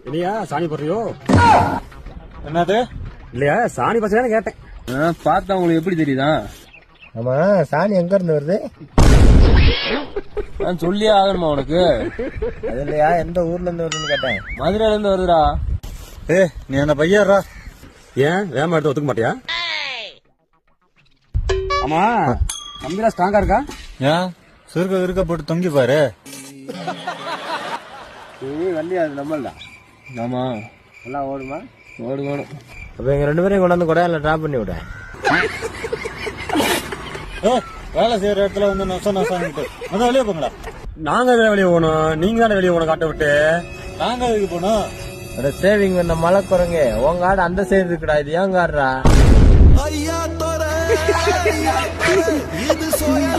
இல்லையா சாணி போடுறியோ? என்னது? இல்லையா சாணி பசங்க கேட்டேன். பார்த்தா உங்களுக்கு எப்படி தெரியுதா? ஆமா, சாணி எங்க இருந்து வருது? நான் சொல்லியே ஆகணுமா உனக்கு? அது இல்லையா, எந்த ஊர்ல இருந்து வருதுன்னு கேட்டேன். மதுரையில இருந்து வருதுடா. நீ அந்த பையறா. ஏன் வேமா எடுத்து ஒத்துக்க மாட்டியா? ஆமா, கம்பிலாம் ஸ்ட்ராங்கா இருக்கா? ஏன் சுருக்க இருக்க போட்டு தொங்கி பாரு. வண்டி அது நம்மளா? ஆமா, நல்லா ஓடுமா? ஓடும். அப்ப எங்க 2 பேரையும் கொண்டாந்து கொடையால டிராப் பண்ணி விட. வேலை செய்யற இடத்துல வந்து நொசன்ட்டு அதான் வெளியே போங்களா. நாங்க வெளியே போகணும், நீங்க தானே வெளியே போகணும் காட்ட விட்டு. நாங்க அதுக்கு போனோம். சேவிங் பண்ண மழை குரங்க உங்க ஆடு அந்த சைடு இருக்குடா, இது ஏன் காடுறா? ஐயா தோற இது சோயா